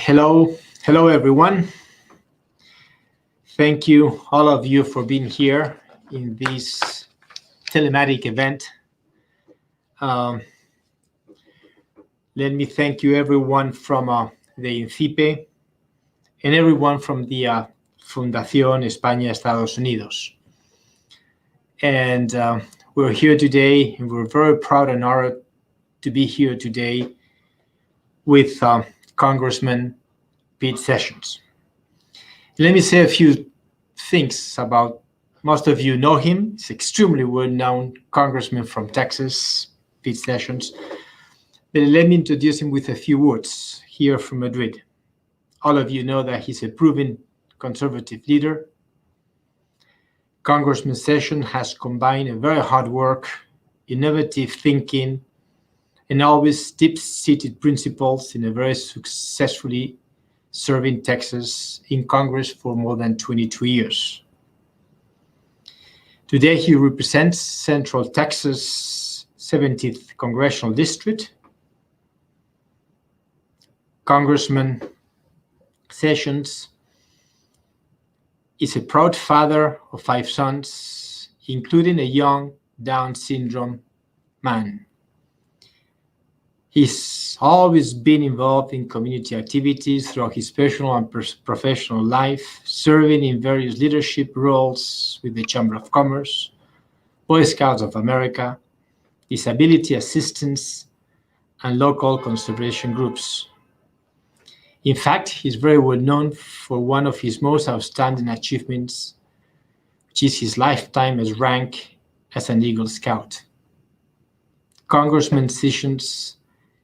Hello everyone. Thank you, all of you, for being here in this telematic event. Let me thank you everyone from the INCIPE and everyone from the Fundación España, Estados Unidos. And we're here today, and we're very proud and honored to be here today with Congressman Pete Sessions. Let me say a few things about, most of you know him. He's extremely well-known congressman from Texas, Pete Sessions. But let me introduce him with a few words here from Madrid. All of you know that he's a proven conservative leader. Congressman Sessions has combined a very hard work, innovative thinking, and always deep-seated principles in a very successfully serving Texas in Congress for more than 22 years. Today, he represents Central Texas 17th Congressional District. Congressman Sessions is a proud father of 5 sons, including a young Down syndrome man. He's always been involved in community activities throughout his personal and professional life, serving in various leadership roles with the Chamber of Commerce, Boy Scouts of America, disability assistance, and local conservation groups. In fact, he's very well known for one of his most outstanding achievements, which is his lifetime as rank as an Eagle Scout. Congressman Sessions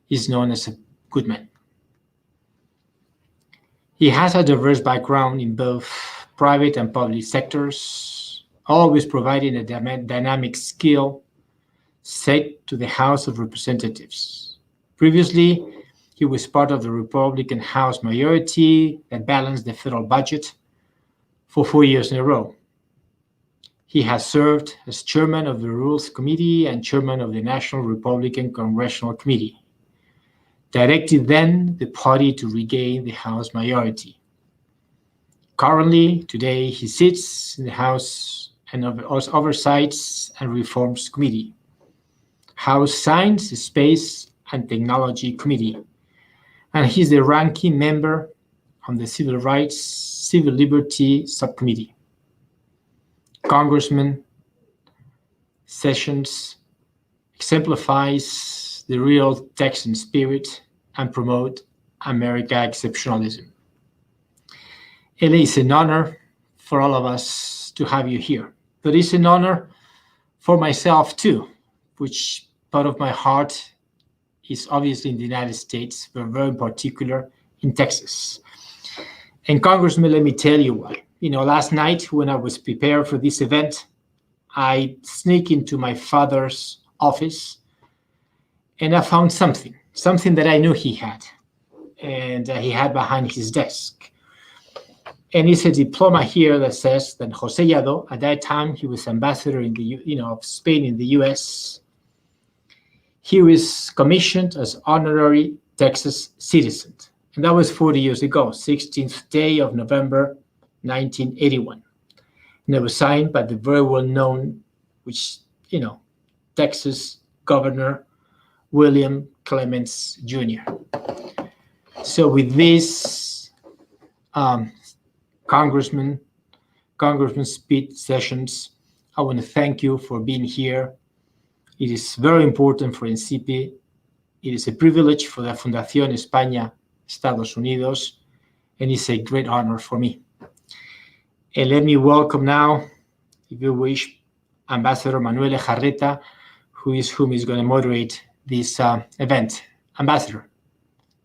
is known as a good man. He has a diverse background in both private and public sectors, always providing a dynamic skill set to the House of Representatives. Previously, he was part of the Republican House majority that balanced the federal budget for 4 years in a row. He has served as chairman of the Rules Committee and chairman of the National Republican Congressional Committee, directed then the party to regain the House majority. Currently, today, he sits in the House and Oversights and Reforms Committee, House Science, Space, and Technology Committee, and he's the ranking member on the Civil Rights, Civil Liberty Subcommittee. Congressman Sessions exemplifies the real Texan spirit and promote America exceptionalism. It is an honor for all of us to have you here, but it's an honor for myself too, which part of my heart is obviously in the United States, but very in particular in Texas. And Congressman, let me tell you why. Last night when I was prepared for this event, I sneaked into my father's office and I found something that I knew he had, and he had behind his desk. And it's a diploma here that says that Jose Yado, at that time he was ambassador in the of Spain in the U.S. He was commissioned as honorary Texas citizen, and that was 40 years ago, 16th day of November, 1981. And it was signed by the very well-known, Texas Governor William Clements Jr. So with this, Congressman Pete Sessions, I want to thank you for being here. It is very important for INCIPE. It is a privilege for the Fundación España, Estados Unidos, and it's a great honor for me. And let me welcome now, if you wish, Ambassador Manuel Lejarreta, whom is going to moderate this event. Ambassador,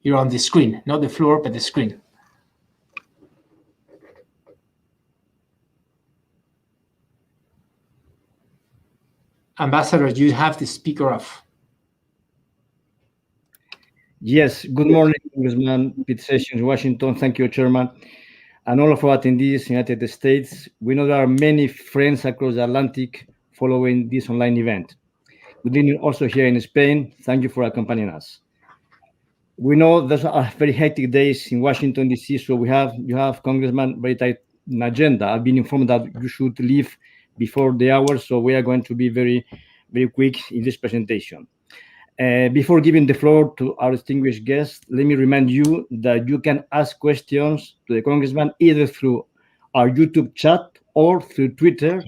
you're on the screen, not the floor, but the screen. Ambassador, you have the speaker off. Yes, good morning, Congressman Pete Sessions, Washington. Thank you, Chairman. And all of our attendees in the United States. We know there are many friends across the Atlantic following this online event. Good evening also here in Spain. Thank you for accompanying us. We know there's a very hectic days in Washington, D.C., so you have, Congressman, very tight agenda. I've been informed that you should leave before the hour, so we are going to be very, very quick in this presentation. Before giving the floor to our distinguished guest, let me remind you that you can ask questions to the Congressman either through our YouTube chat or through Twitter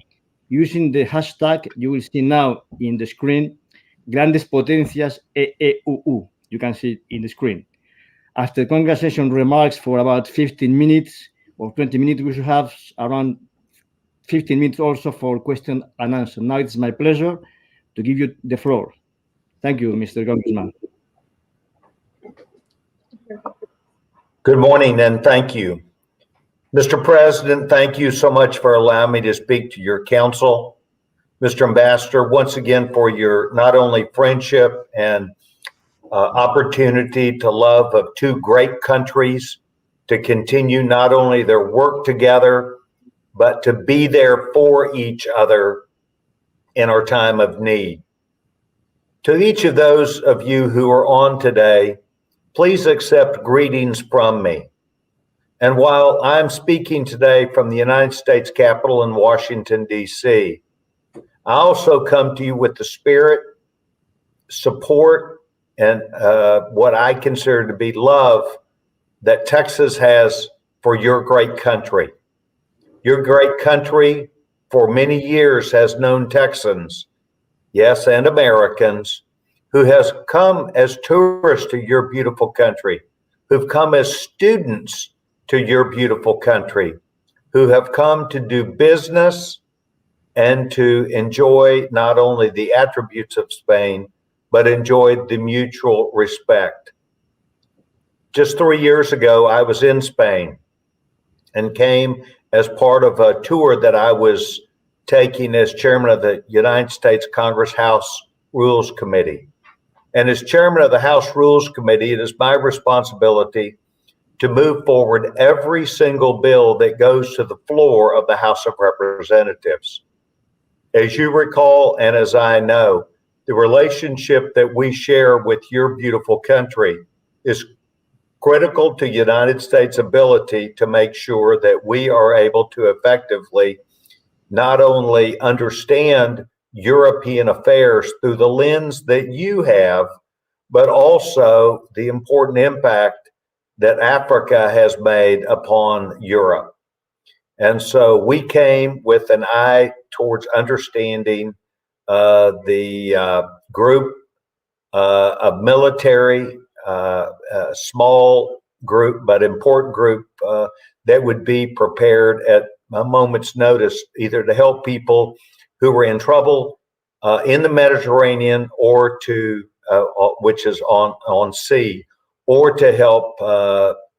using the hashtag you will see now in the screen, Grandes Potencias EE.UU. You can see it in the screen. After the conversation remarks for about 15 minutes or 20 minutes, we should have around 15 minutes also for question and answer. Now it's my pleasure to give you the floor. Thank you, Mr. Congressman. Good morning and thank you. Mr. President, thank you so much for allowing me to speak to your council. Mr. Ambassador, once again for your not only friendship and opportunity to love of two great countries to continue not only their work together, but to be there for each other in our time of need. To each of those of you who are on today, please accept greetings from me. And while I'm speaking today from the United States Capitol in Washington, D.C., I also come to you with the spirit, support, and what I consider to be love that Texas has for your great country. Your great country for many years has known Texans, yes, and Americans, who has come as tourists to your beautiful country, who've come as students to your beautiful country, who have come to do business and to enjoy not only the attributes of Spain, but enjoy the mutual respect. Just 3 years ago, I was in Spain and came as part of a tour that I was taking as chairman of the United States Congress House Rules Committee. And as chairman of the House Rules Committee, it is my responsibility to move forward every single bill that goes to the floor of the House of Representatives. As you recall, and as I know, the relationship that we share with your beautiful country is critical to United States' ability to make sure that we are able to effectively not only understand European affairs through the lens that you have, but also the important impact that Africa has made upon Europe. And so we came with an eye towards understanding the group of military, small group, but important group that would be prepared at a moment's notice, either to help people who were in trouble in the Mediterranean or to, which is on sea, or to help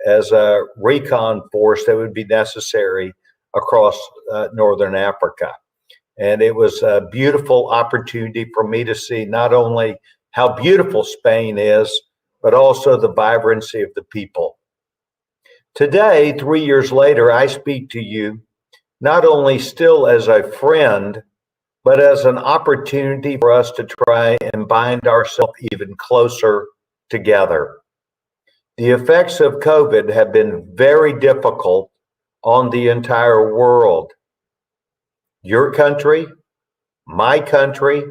as a recon force that would be necessary across Northern Africa. And it was a beautiful opportunity for me to see not only how beautiful Spain is, but also the vibrancy of the people. Today, 3 years later, I speak to you not only still as a friend, but as an opportunity for us to try and bind ourselves even closer together. The effects of COVID have been very difficult on the entire world. Your country, my country,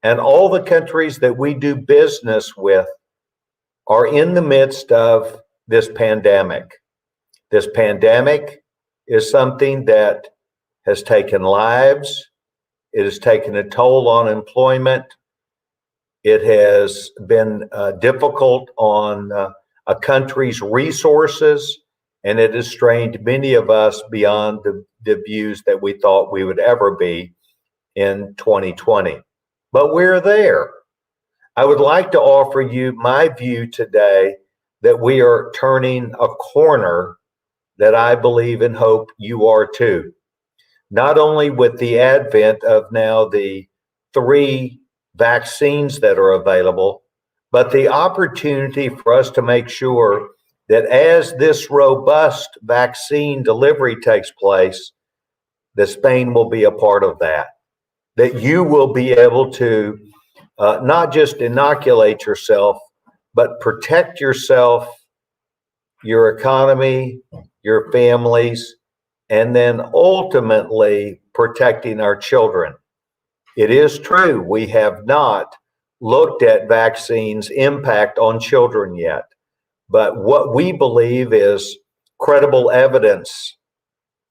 and all the countries that we do business with are in the midst of this pandemic. This pandemic is something that has taken lives. It has taken a toll on employment. It has been difficult on a country's resources, and it has strained many of us beyond the views that we thought we would ever be in 2020. But we're there. I would like to offer you my view today that we are turning a corner that I believe and hope you are too. Not only with the advent of now the 3 vaccines that are available, but the opportunity for us to make sure that as this robust vaccine delivery takes place, that Spain will be a part of that. That you will be able to not just inoculate yourself, but protect yourself, your economy, your families, and then ultimately protecting our children. It is true, we have not looked at vaccines' impact on children yet, but what we believe is credible evidence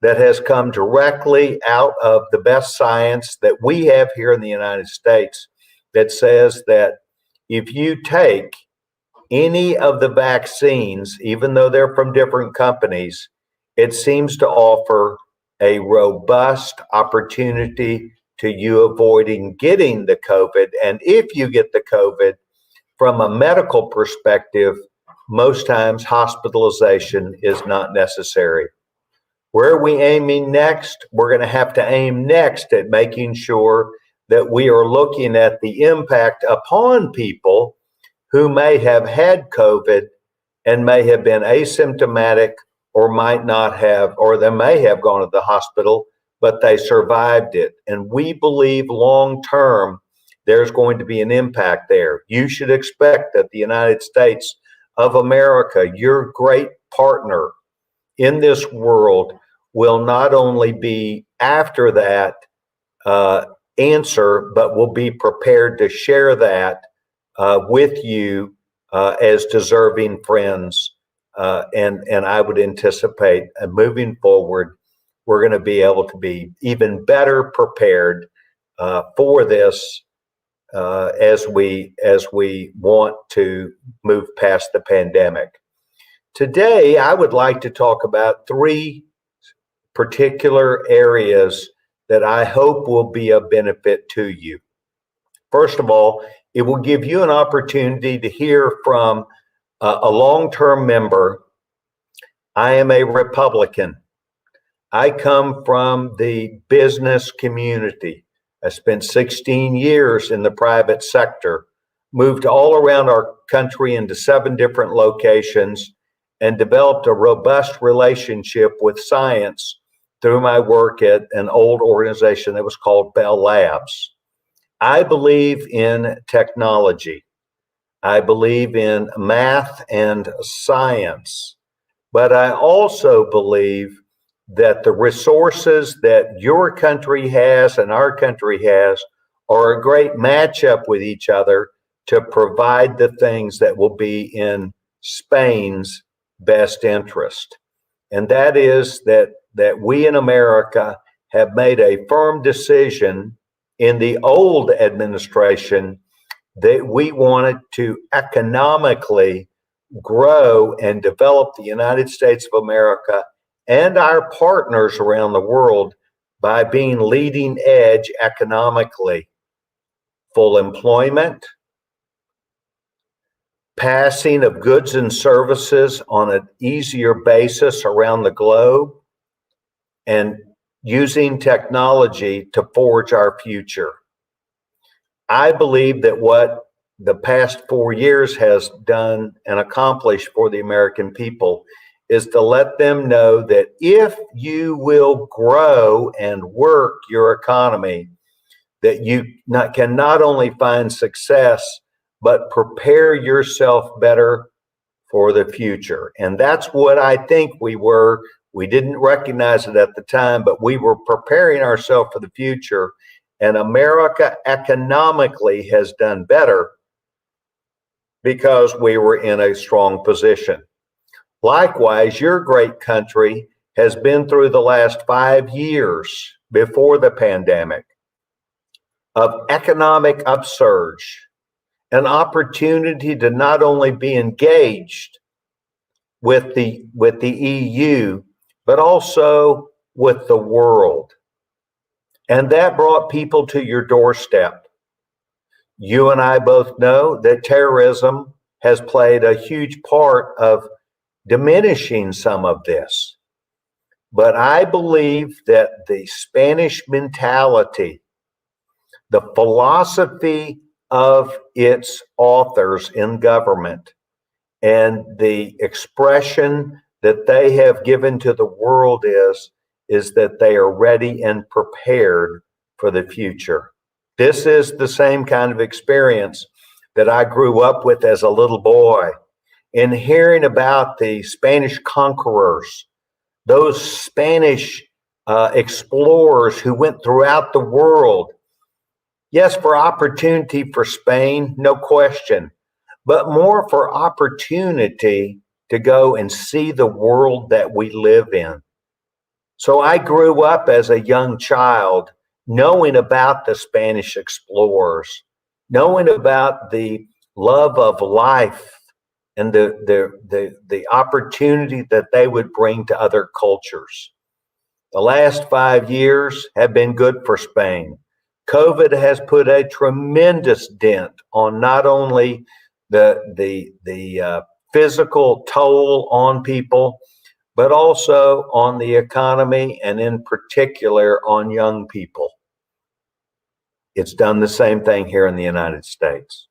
that has come directly out of the best science that we have here in the United States that says that if you take any of the vaccines, even though they're from different companies, it seems to offer a robust opportunity to you avoiding getting the COVID. And if you get the COVID, from a medical perspective, most times hospitalization is not necessary. Where are we aiming next? We're going to have to aim next at making sure that we are looking at the impact upon people who may have had COVID and may have been asymptomatic or might not have, or they may have gone to the hospital, but they survived it. And we believe long term, there's going to be an impact there. You should expect that the United States of America, your great partner in this world, will not only be after that answer, but will be prepared to share that with you as deserving friends. And I would anticipate moving forward, we're going to be able to be even better prepared for this as we want to move past the pandemic. Today, I would like to talk about three particular areas that I hope will be of benefit to you. First of all, it will give you an opportunity to hear from a long-term member. I am a Republican. I come from the business community. I spent 16 years in the private sector, moved all around our country into 7 different locations, and developed a robust relationship with science through my work at an old organization that was called Bell Labs. I believe in technology. I believe in math and science, but I also believe that the resources that your country has and our country has are a great matchup with each other to provide the things that will be in Spain's best interest. And that is that we in America have made a firm decision in the old administration that we wanted to economically grow and develop the United States of America and our partners around the world by being leading edge economically. Full employment, passing of goods and services on an easier basis around the globe, and using technology to forge our future. I believe that what the past 4 years has done and accomplished for the American people is to let them know that if you will grow and work your economy, that you can not only find success, but prepare yourself better for the future. And that's what I think we were. We didn't recognize it at the time, but we were preparing ourselves for the future. And America economically has done better because we were in a strong position. Likewise, your great country has been through the last 5 years before the pandemic of economic upsurge, an opportunity to not only be engaged with the EU, but also with the world. And that brought people to your doorstep. You and I both know that terrorism has played a huge part of diminishing some of this. But I believe that the Spanish mentality, the philosophy of its authors in government, and the expression that they have given to the world is that they are ready and prepared for the future. This is the same kind of experience that I grew up with as a little boy, and hearing about the Spanish conquerors, those Spanish explorers who went throughout the world. Yes, for opportunity for Spain, no question, but more for opportunity to go and see the world that we live in. So I grew up as a young child knowing about the Spanish explorers, knowing about the love of life and the opportunity that they would bring to other cultures. The last 5 years have been good for Spain. COVID has put a tremendous dent on not only the physical toll on people, but also on the economy and in particular on young people. It's done the same thing here in the United States.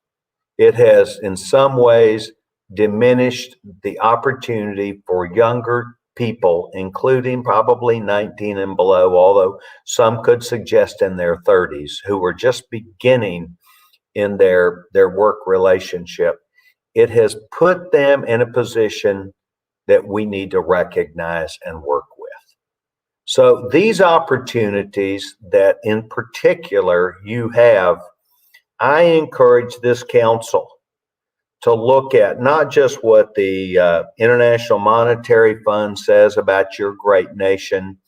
It has in some ways diminished the opportunity for younger people, including probably 19 and below, although some could suggest in their 30s, who were just beginning in their work relationship. It has put them in a position that we need to recognize and work with. So these opportunities that in particular you have, I encourage this council to look at not just what the International Monetary Fund says about your great nation,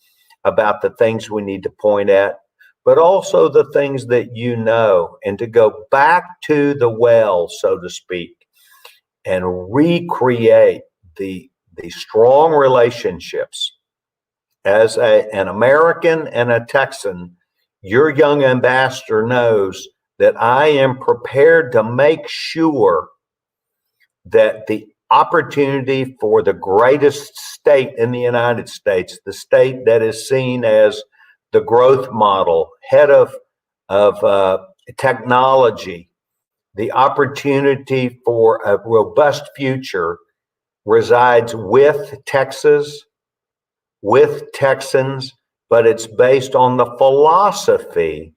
about the things we need to point at, but also the things that you know, and to go back to the well, so to speak, and recreate the strong relationships. As an American and a Texan, your young ambassador knows that I am prepared to make sure that the opportunity for the greatest state in the United States, the state that is seen as the growth model, head of technology, the opportunity for a robust future resides with Texas, with Texans, but it's based on the philosophy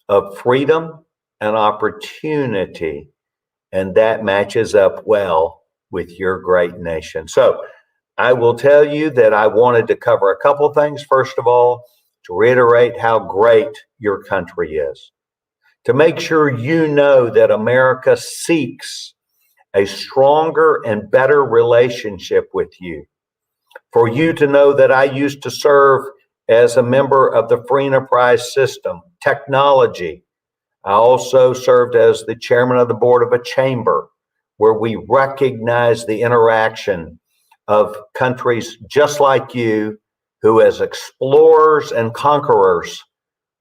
of freedom and opportunity. And that matches up well with your great nation. So I will tell you that I wanted to cover a couple things. First of all, to reiterate how great your country is, to make sure you know that America seeks a stronger and better relationship with you, for you to know that I used to serve as a member of the free enterprise system, technology. I also served as the chairman of the board of a chamber where we recognize the interaction of countries just like you, who as explorers and conquerors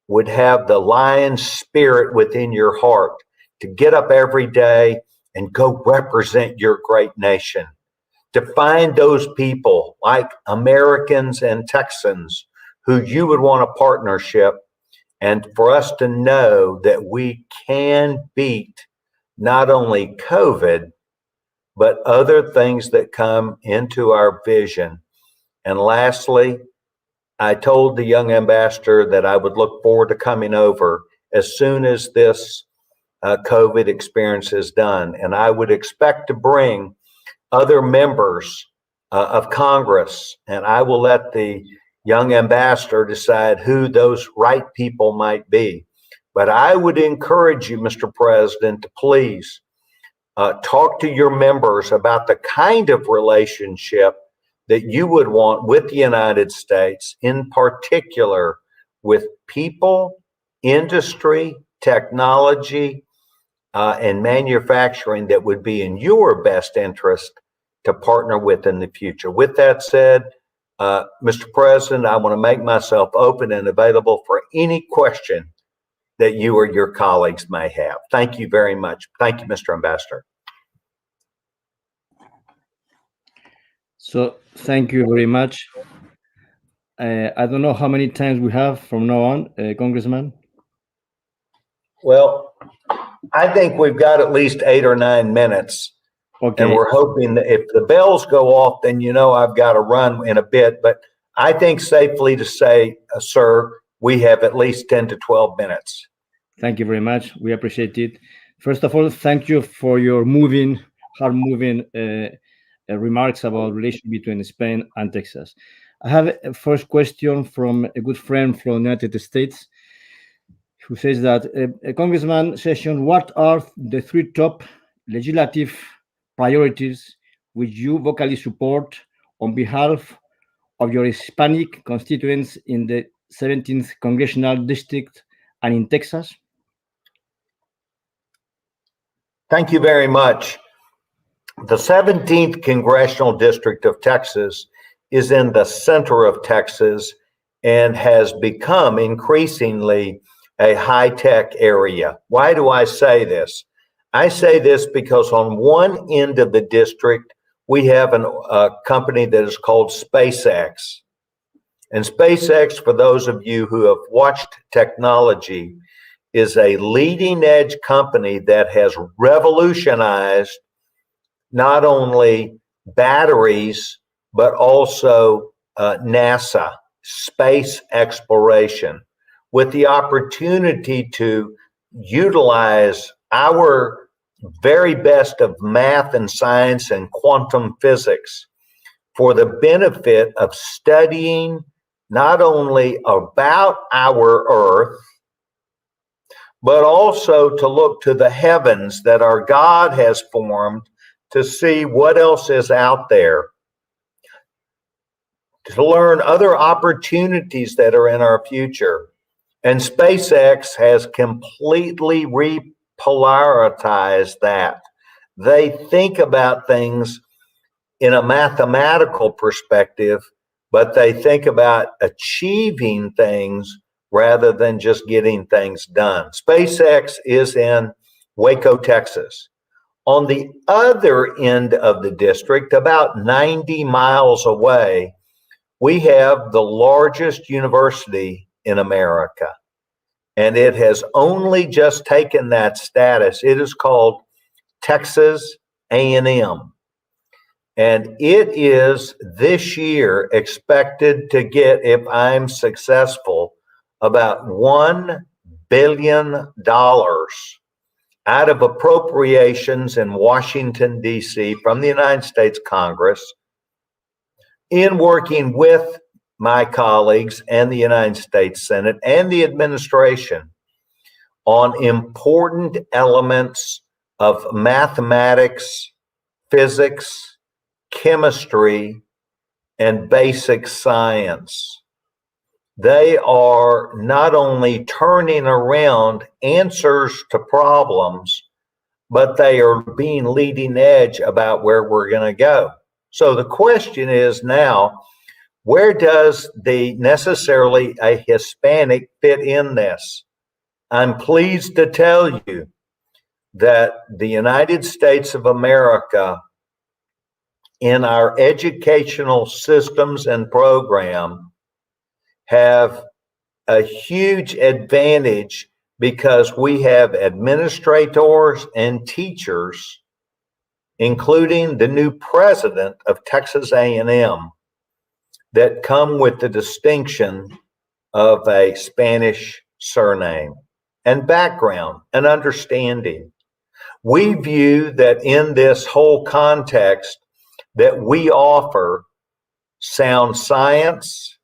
would have the lion spirit within your heart to get up every day and go represent your great nation, to find those people like Americans and Texans who you would want a partnership, and for us to know that we can beat not only COVID, but other things that come into our vision. And lastly, I told the young ambassador that I would look forward to coming over as soon as this COVID experience is done. And I would expect to bring other members of Congress, and I will let the young ambassador decide who those right people might be. But I would encourage you, Mr. President, to please talk to your members about the kind of relationship that you would want with the United States, in particular with people, industry, technology, and manufacturing that would be in your best interest to partner with in the future. With that said, Mr. President, I want to make myself open and available for any question that you or your colleagues may have. Thank you very much. Thank you, Mr. Ambassador. So thank you very much. I don't know how many times we have from now on, Congressman. Well, I think we've got at least 8 or 9 minutes. Okay. And we're hoping that if the bells go off, then you know I've got to run in a bit. But I think safely to say, sir, we have at least 10 to 12 minutes. Thank you very much. We appreciate it. First of all, thank you for your hard-moving remarks about relation between Spain and Texas. I have a first question from a good friend from the United States who says that, Congressman Session, what are the 3 top legislative priorities which you vocally support on behalf of your Hispanic constituents in the 17th Congressional District and in Texas? Thank you very much. The 17th Congressional District of Texas is in the center of Texas and has become increasingly a high-tech area. Why do I say this? I say this because on one end of the district, we have a company that is called SpaceX. And SpaceX, for those of you who have watched technology, is a leading-edge company that has revolutionized not only batteries, but also NASA, space exploration, with the opportunity to utilize our very best of math and science and quantum physics for the benefit of studying not only about our Earth, but also to look to the heavens that our God has formed to see what else is out there, to learn other opportunities that are in our future. And SpaceX has completely repolarized that. They think about things in a mathematical perspective, but they think about achieving things rather than just getting things done. SpaceX is in Waco, Texas. On the other end of the district, about 90 miles away, we have the largest university in America, and it has only just taken that status. It is called Texas A&M, and it is this year expected to get, if I'm successful, about $1 billion out of appropriations in Washington, D.C. from the United States Congress, in working with my colleagues and the United States Senate and the administration on important elements of mathematics, physics, chemistry, and basic science. They are not only turning around answers to problems, but they are being leading edge about where we're going to go. So the question is now, where does necessarily a Hispanic fit in this? I'm pleased to tell you that the United States of America, in our educational systems and program, have a huge advantage because we have administrators and teachers, including the new president of Texas A&M, that come with the distinction of a Spanish surname and background and understanding. We view that in this whole context that we offer sound science,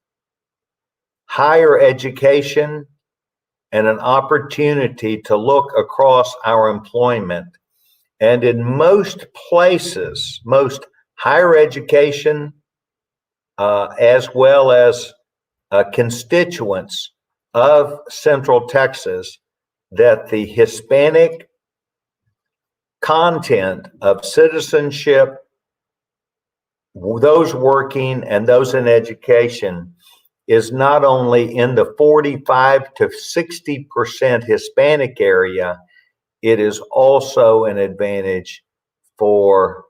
higher education, and an opportunity to look across our employment. And in most places, most higher education, as well as constituents of Central Texas, that the Hispanic content of citizenship, those working and those in education, is not only in the 45 to 60% Hispanic area, it is also an advantage for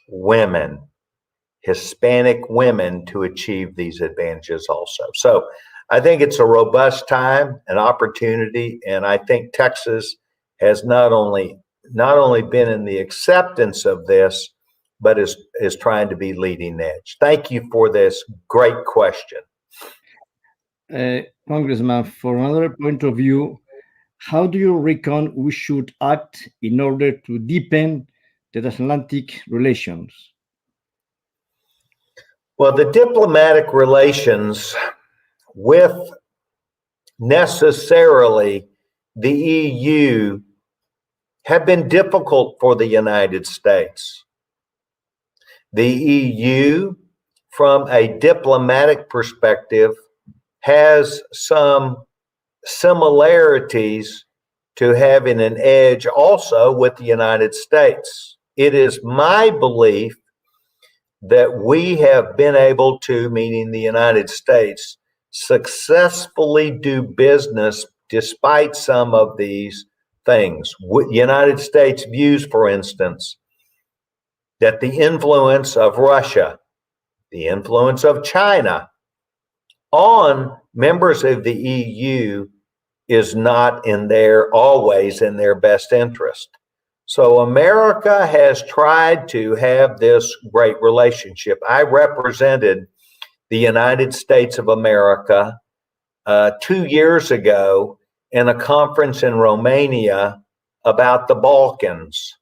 women, Hispanic women, to achieve these advantages also. So I think it's a robust time, an opportunity, and I think Texas has not only been in the acceptance of this, but is trying to be leading edge. Thank you for this great question. Congressman, from another point of view, how do you reckon we should act in order to deepen the transatlantic relations? Well, the diplomatic relations with necessarily the EU have been difficult for the United States. The EU, from a diplomatic perspective, has some similarities to having an edge also with the United States. It is my belief that we have been able to, meaning the United States, successfully do business despite some of these things. United States views, for instance, that the influence of Russia, the influence of China on members of the EU is not always in their best interest. So America has tried to have this great relationship. I represented the United States of America 2 years ago in a conference in Romania about the Balkans.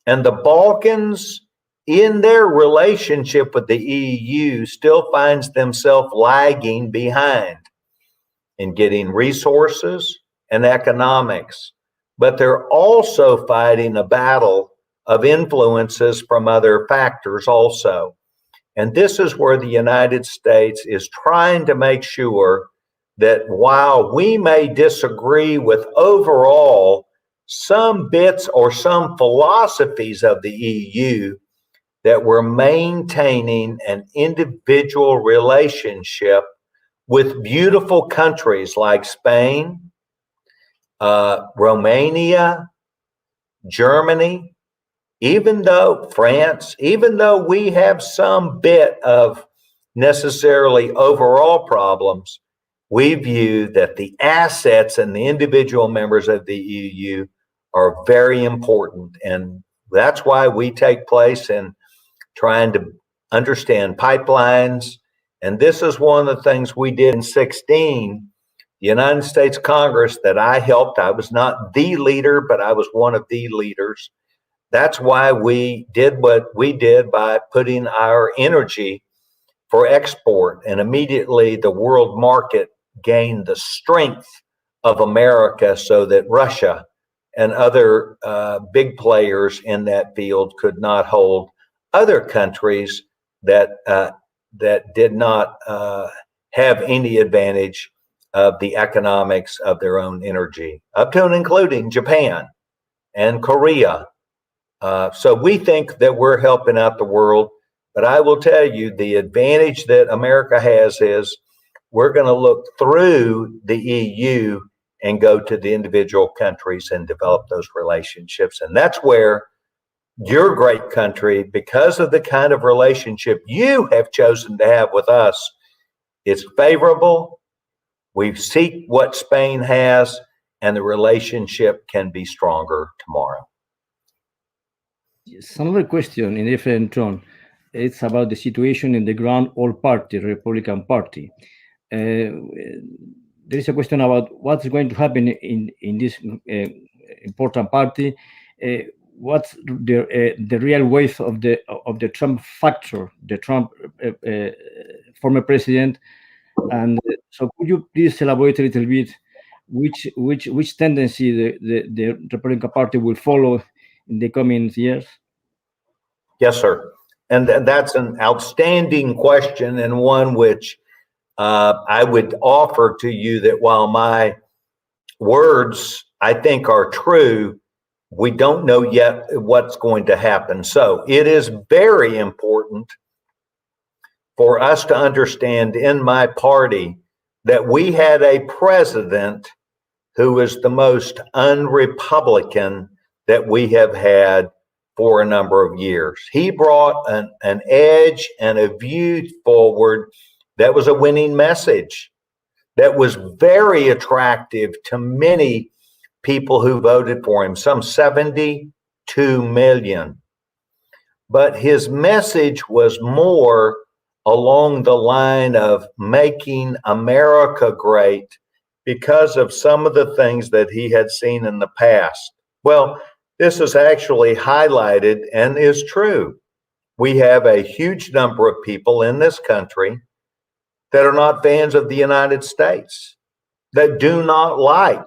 And the Balkans, in their relationship with the EU, still finds themselves lagging behind in getting resources and economics. But they're also fighting a battle of influences from other factors also. And this is where the United States is trying to make sure that while we may disagree with overall some bits or some philosophies of the EU, that we're maintaining an individual relationship with beautiful countries like Spain, Romania, Germany, even though France, even though we have some bit of necessarily overall problems, we view that the assets and the individual members of the EU are very important. And that's why we take place in trying to understand pipelines. And this is one of the things we did in 2016. The United States Congress that I helped, I was not the leader, but I was one of the leaders. That's why we did what we did by putting our energy for export. And immediately the world market gained the strength of America so that Russia and other big players in that field could not hold other countries that did not have any advantage of the economics of their own energy, up to and including Japan and Korea. So we think that we're helping out the world, but I will tell you the advantage that America has is we're going to look through the EU and go to the individual countries and develop those relationships. And that's where your great country, because of the kind of relationship you have chosen to have with us, is favorable. We seek what Spain has, and the relationship can be stronger tomorrow. Another question in different tone. It's about the situation in the Grand Old Party, Republican Party. There is a question about what's going to happen in this important party. What's the real weight of the Trump factor, the Trump former president, and so could you please elaborate a little bit which tendency the Republican Party will follow in the coming years? Yes, sir. And that's an outstanding question, and one which I would offer to you that while my words, I think, are true, we don't know yet what's going to happen. So it is very important for us to understand in my party that we had a president who is the most un-Republican that we have had for a number of years. He brought an edge and a view forward that was a winning message, that was very attractive to many people who voted for him, some 72 million. But his message was more along the line of making America great, because of some of the things that he had seen in the past. Well, this is actually highlighted and is true. We have a huge number of people in this country that are not fans of the United States, that do not like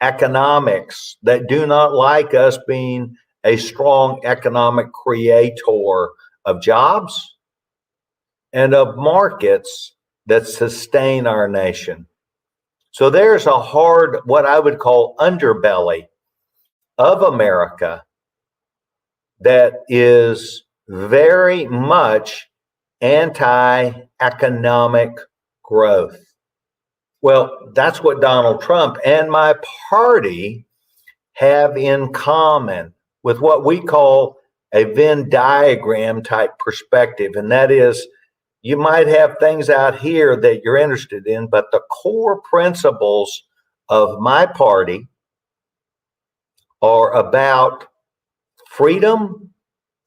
economics, that do not like us being a strong economic creator of jobs and of markets that sustain our nation. So there's a hard, what I would call underbelly of America that is very much anti-economic growth. Well, that's what Donald Trump and my party have in common with what we call a Venn diagram type perspective. And that is, you might have things out here that you're interested in, but the core principles of my party are about freedom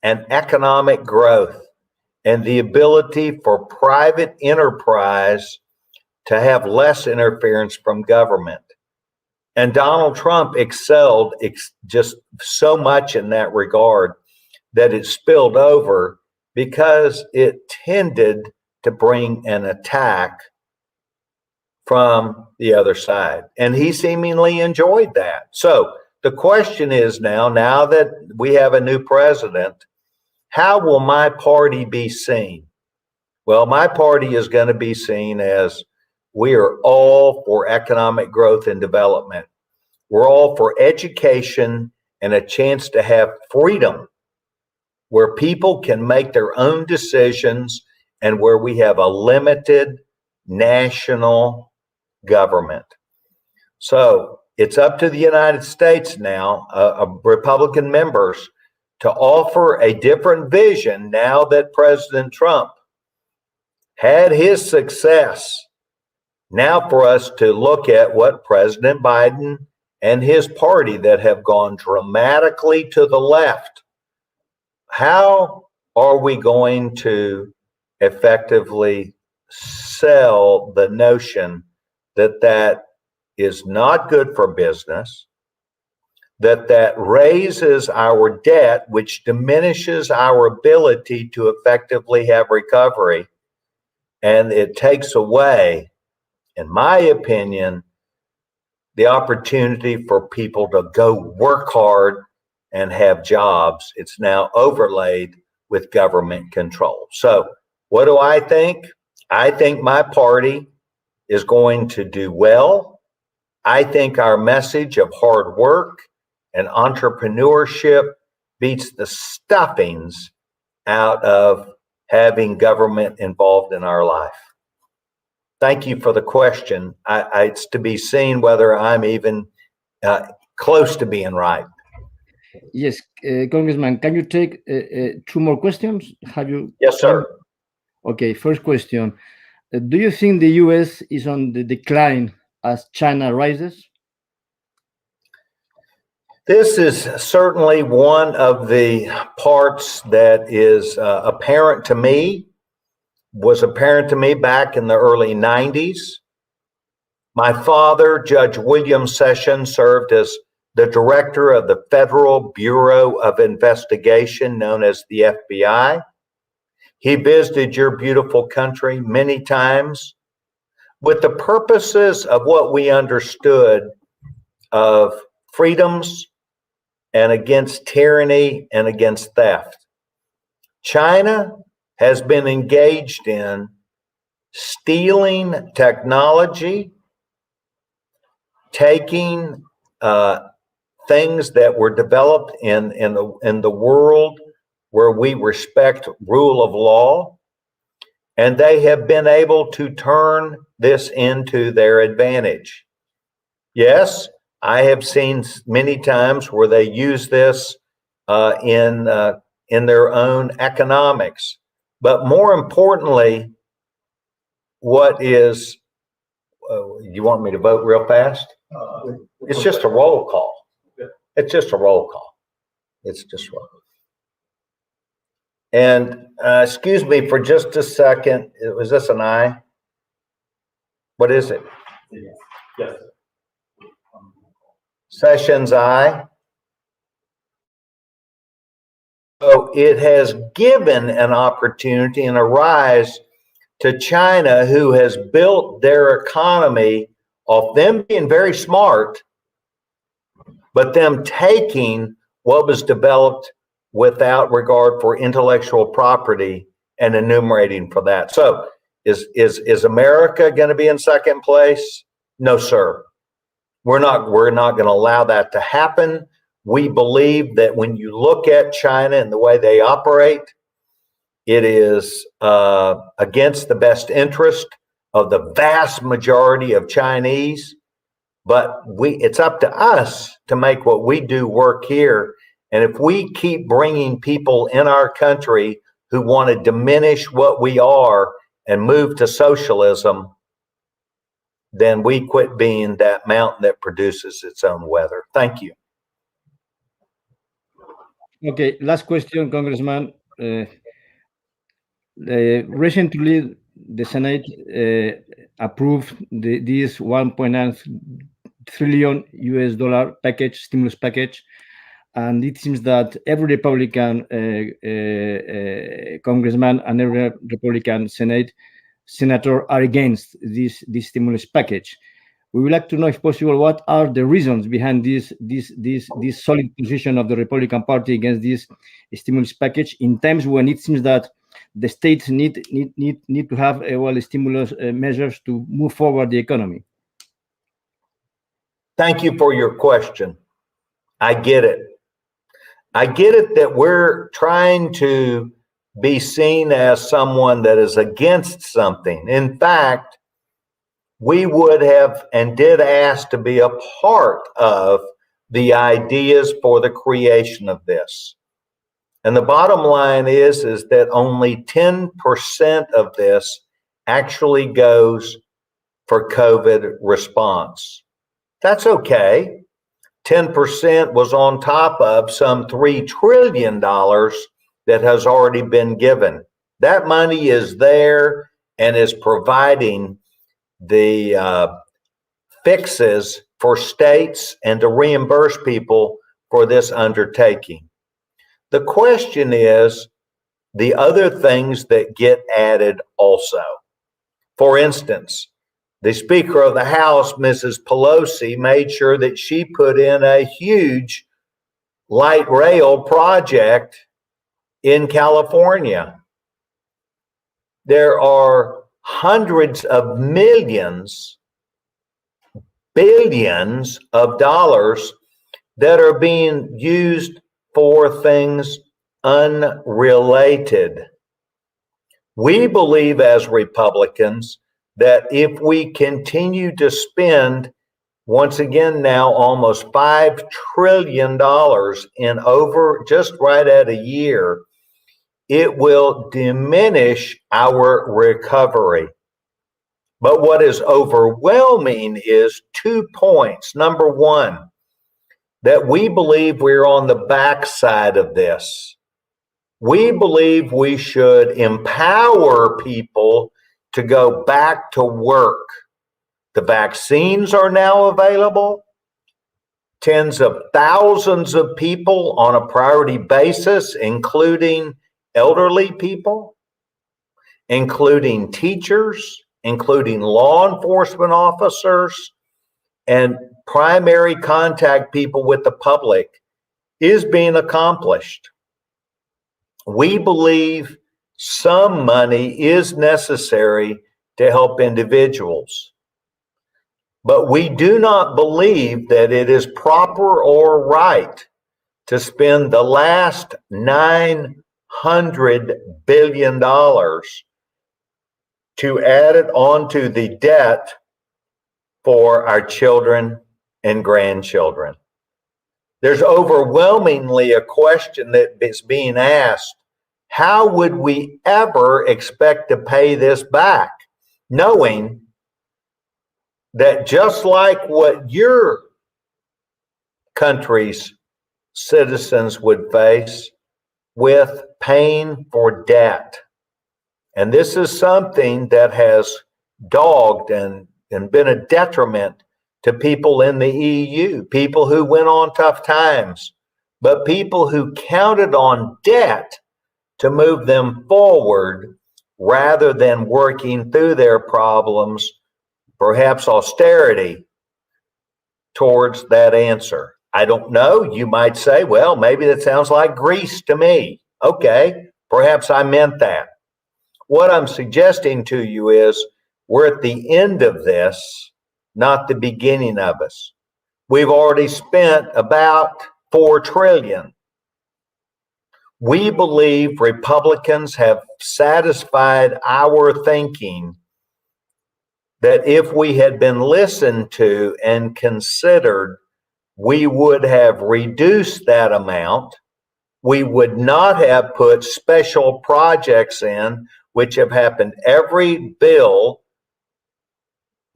and economic growth and the ability for private enterprise to have less interference from government. And Donald Trump excelled just so much in that regard that it spilled over because it tended to bring an attack from the other side. And he seemingly enjoyed that. So the question is now that we have a new president, how will my party be seen? Well, my party is going to be seen as we are all for economic growth and development. We're all for education and a chance to have freedom where people can make their own decisions and where we have a limited national government. So it's up to the United States now, Republican members, to offer a different vision now that President Trump had his success. Now for us to look at what President Biden and his party that have gone dramatically to the left, how are we going to effectively sell the notion that that is not good for business, that raises our debt, which diminishes our ability to effectively have recovery, and it takes away, in my opinion, the opportunity for people to go work hard and have jobs. It's now overlaid with government control. So what do I think? I think my party is going to do well. I think our message of hard work and entrepreneurship beats the stuffings out of having government involved in our life. Thank you for the question. It's to be seen whether I'm even close to being right. Yes, Congressman, can you take 2 more questions? Have you? Yes, sir. Okay, first question. Do you think the U.S. is on the decline as China rises? This is certainly one of the parts that is apparent to me, was apparent to me back in the early 90s. My father, Judge William Sessions, served as the director of the Federal Bureau of Investigation, known as the FBI. He visited your beautiful country many times with the purposes of what we understood of freedoms and against tyranny and against theft. China has been engaged in stealing technology, taking things that were developed in the world where we respect rule of law, and they have been able to turn this into their advantage. Yes, I have seen many times where they use this in their own economics. But more importantly, what is, you want me to vote real fast? It's just a roll call. It's just a roll call. It's just roll call. And excuse me for just a second. Was this an aye? What is it? Yes. Sessions, aye. So it has given an opportunity and a rise to China, who has built their economy off them being very smart, but them taking what was developed without regard for intellectual property and enumerating for that. So is America going to be in second place? No, sir. We're not going to allow that to happen. We believe that when you look at China and the way they operate, it is against the best interest of the vast majority of Chinese. But it's up to us to make what we do work here. And if we keep bringing people in our country who want to diminish what we are and move to socialism, then we quit being that mountain that produces its own weather. Thank you. Okay, last question, Congressman. Recently, the Senate approved this $1.9 trillion US package, stimulus package, and it seems that every Republican congressman and every Republican senator are against this stimulus package. We would like to know, if possible, what are the reasons behind this solid position of the Republican Party against this stimulus package in times when it seems that the states need to have stimulus measures to move forward the economy. Thank you for your question. I get it. I get it that we're trying to be seen as someone that is against something. In fact, we would have and did ask to be a part of the ideas for the creation of this. And the bottom line is that only 10% of this actually goes for COVID response. That's okay. 10% was on top of some $3 trillion that has already been given. That money is there and is providing the fixes for states and to reimburse people for this undertaking. The question is the other things that get added also. For instance, the Speaker of the House, Mrs. Pelosi, made sure that she put in a huge light rail project in California. There are hundreds of millions, billions of dollars that are being used for things unrelated. We believe as Republicans that if we continue to spend, once again now, almost $5 trillion in over just right at a year, it will diminish our recovery. But what is overwhelming is 2 points. Number one, that we believe we're on the backside of this. We believe we should empower people to go back to work. The vaccines are now available. Tens of thousands of people on a priority basis, including elderly people, including teachers, including law enforcement officers, and primary contact people with the public, is being accomplished. We believe some money is necessary to help individuals, but we do not believe that it is proper or right to spend the last $900 billion to add it onto the debt for our children and grandchildren. There's overwhelmingly a question that is being asked: how would we ever expect to pay this back, knowing that just like what your country's citizens would face with paying for debt? And this is something that has dogged and been a detriment to people in the EU, people who went on tough times, but people who counted on debt to move them forward rather than working through their problems, perhaps austerity, towards that answer. I don't know. You might say, well, maybe that sounds like Greece to me. Okay, perhaps I meant that. What I'm suggesting to you is we're at the end of this, not the beginning of us. We've already spent about $4 trillion. We believe Republicans have satisfied our thinking that if we had been listened to and considered, we would have reduced that amount. We would not have put special projects in, which have happened every bill.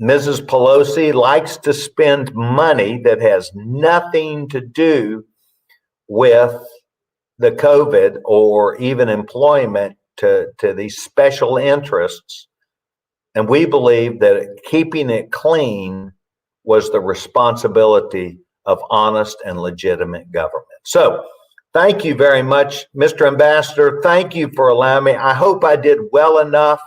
Mrs. Pelosi likes to spend money that has nothing to do with the COVID or even employment to these special interests. And we believe that keeping it clean was the responsibility of honest and legitimate government. So thank you very much, Mr. Ambassador. Thank you for allowing me. I hope I did well enough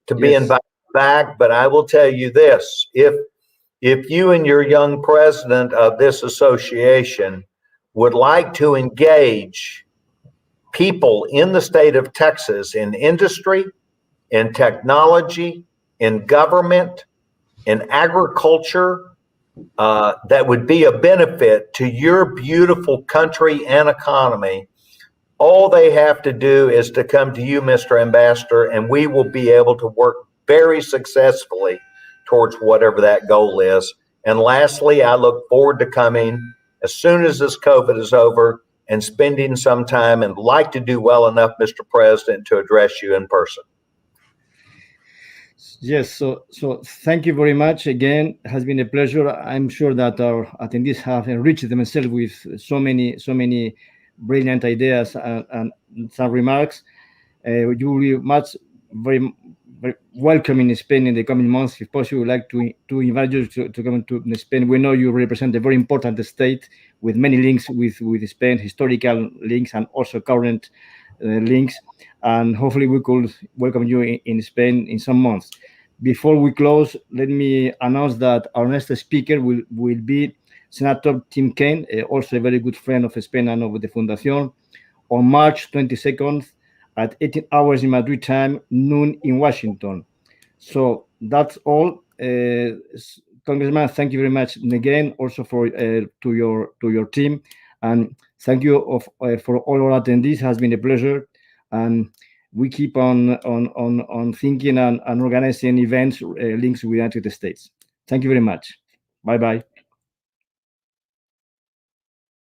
to be invited back, but I will tell you this, if you and your young president of this association would like to engage people in the state of Texas in industry, in technology, in government, in agriculture, that would be a benefit to your beautiful country and economy, all they have to do is to come to you, Mr. Ambassador, and we will be able to work very successfully towards whatever that goal is. And lastly, I look forward to coming as soon as this COVID is over and spending some time, and like to do well enough, Mr. President, to address you in person. Yes, so thank you very much. Again, it has been a pleasure. I'm sure that our attendees have enriched themselves with so many brilliant ideas and some remarks. You will be very welcome in Spain in the coming months. If possible, we'd like to invite you to come to Spain. We know you represent a very important state with many links with Spain, historical links and also current links. And hopefully we could welcome you in Spain in some months. Before we close, let me announce that our next speaker will be Senator Tim Kaine, also a very good friend of Spain and of the Fundación, on March 22nd at 18 hours in Madrid time, noon in Washington. So that's all. Congressman, thank you very much again, also for to your team, and thank you for all our attendees. It has been a pleasure, and we keep on thinking and organizing events links with the United States. Thank you very much. Bye bye.